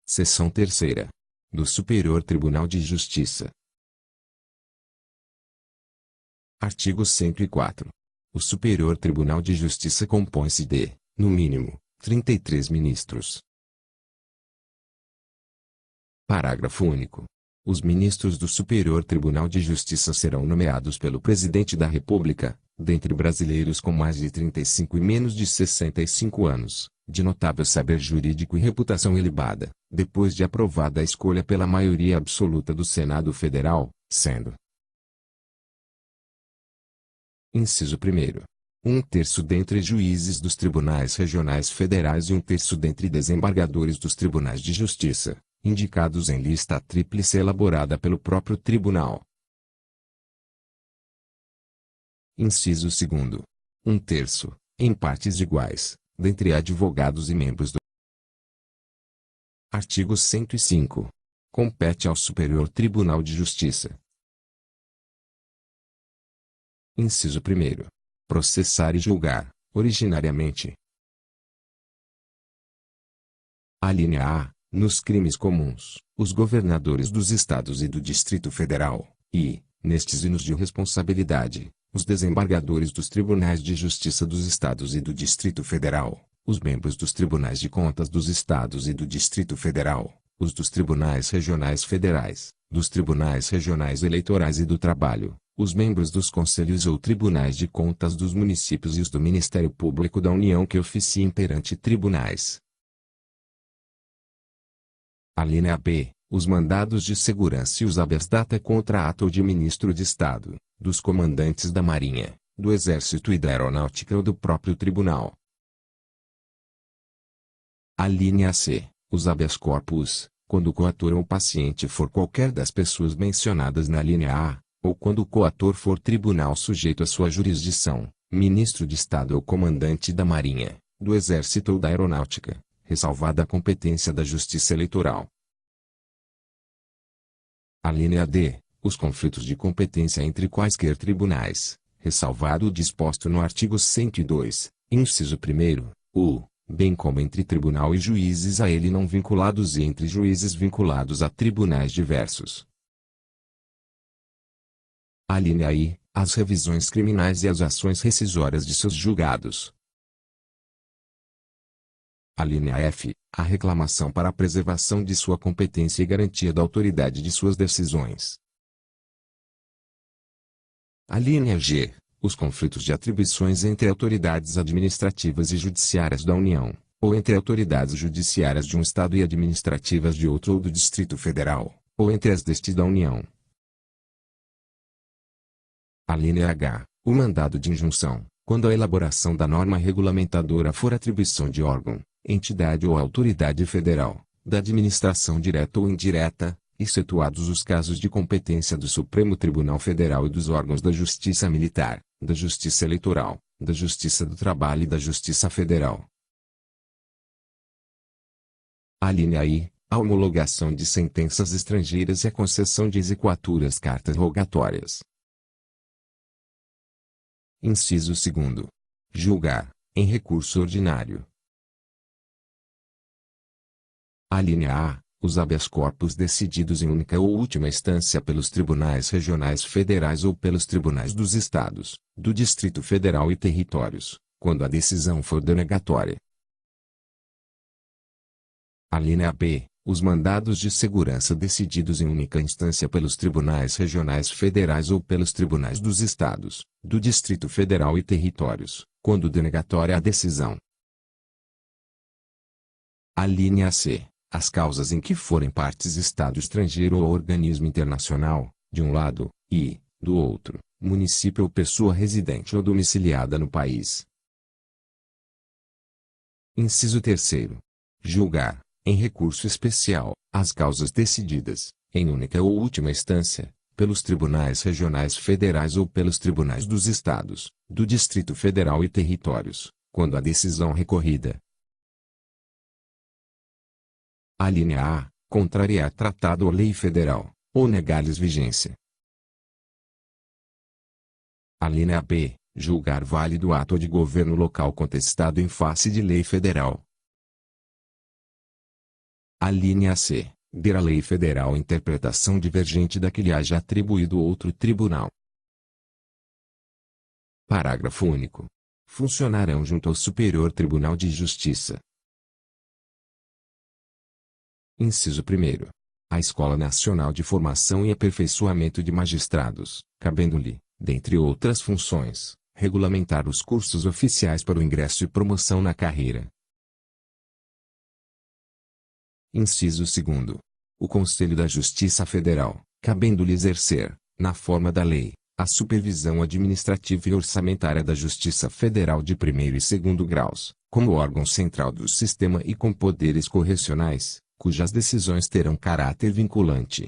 Seção 3ª. Do Superior Tribunal de Justiça. Artigo 104. O Superior Tribunal de Justiça compõe-se de, no mínimo, 33 ministros. Parágrafo único. Os ministros do Superior Tribunal de Justiça serão nomeados pelo Presidente da República, dentre brasileiros com mais de 35 e menos de 65 anos, de notável saber jurídico e reputação ilibada, depois de aprovada a escolha pela maioria absoluta do Senado Federal, sendo: Inciso 1º. 1/3 dentre juízes dos tribunais regionais federais e 1/3 dentre desembargadores dos tribunais de justiça, indicados em lista tríplice elaborada pelo próprio tribunal. Inciso 2º. 1/3, em partes iguais, dentre advogados e membros do. Artigo 105. Compete ao Superior Tribunal de Justiça: Inciso 1º. Processar e julgar, originariamente. Alínea A. Nos crimes comuns, os governadores dos estados e do Distrito Federal, e, nestes e nos de responsabilidade, os desembargadores dos tribunais de justiça dos estados e do Distrito Federal, os membros dos tribunais de contas dos estados e do Distrito Federal, os dos tribunais regionais federais, dos tribunais regionais eleitorais e do trabalho, os membros dos conselhos ou tribunais de contas dos municípios e os do Ministério Público da União que oficiem perante tribunais. Alínea B. Os mandados de segurança e os habeas data contra ato de ministro de Estado, dos comandantes da Marinha, do Exército e da Aeronáutica ou do próprio Tribunal. Alínea C. Os habeas corpus, quando o coator ou paciente for qualquer das pessoas mencionadas na linha A, ou quando o coator for tribunal sujeito à sua jurisdição, ministro de Estado ou comandante da Marinha, do Exército ou da Aeronáutica, ressalvada a competência da Justiça Eleitoral. Alínea D. Os conflitos de competência entre quaisquer tribunais, ressalvado o disposto no artigo 102, inciso 1º, bem como entre tribunal e juízes a ele não vinculados e entre juízes vinculados a tribunais diversos. Alínea I. As revisões criminais e as ações rescisórias de seus julgados. Alínea F. A reclamação para a preservação de sua competência e garantia da autoridade de suas decisões. Alínea G. Os conflitos de atribuições entre autoridades administrativas e judiciárias da União, ou entre autoridades judiciárias de um Estado e administrativas de outro ou do Distrito Federal, ou entre as deste da União. Alínea H. O mandado de injunção, quando a elaboração da norma regulamentadora for atribuição de órgão, entidade ou autoridade federal, da administração direta ou indireta, excetuados os casos de competência do Supremo Tribunal Federal e dos órgãos da Justiça Militar, da Justiça Eleitoral, da Justiça do Trabalho e da Justiça Federal. Alínea I. A homologação de sentenças estrangeiras e a concessão de exequaturas cartas rogatórias. Inciso 2º. Julgar, em recurso ordinário. Alínea A. Os habeas corpus decididos em única ou última instância pelos tribunais regionais federais ou pelos tribunais dos estados, do Distrito Federal e territórios, quando a decisão for denegatória. Alínea B. Os mandados de segurança decididos em única instância pelos tribunais regionais federais ou pelos tribunais dos estados, do Distrito Federal e territórios, quando denegatória a decisão. Alínea C. As causas em que forem partes Estado estrangeiro ou organismo internacional, de um lado, e, do outro, município ou pessoa residente ou domiciliada no país. Inciso 3º. Julgar, em recurso especial, as causas decididas, em única ou última instância, pelos tribunais regionais federais ou pelos tribunais dos estados, do Distrito Federal e territórios, quando a decisão recorrida. Alínea A. Contrariar tratado ou lei federal, ou negar-lhes vigência. Alínea B. Julgar válido ato de governo local contestado em face de lei federal. Alínea C. Der a lei federal interpretação divergente da que lhe haja atribuído outro tribunal. Parágrafo único. Funcionarão junto ao Superior Tribunal de Justiça. Inciso 1º. A Escola Nacional de Formação e Aperfeiçoamento de Magistrados, cabendo-lhe, dentre outras funções, regulamentar os cursos oficiais para o ingresso e promoção na carreira. Inciso 2º. O Conselho da Justiça Federal, cabendo-lhe exercer, na forma da lei, a supervisão administrativa e orçamentária da Justiça Federal de primeiro e segundo graus, como órgão central do sistema e com poderes correcionais, cujas decisões terão caráter vinculante,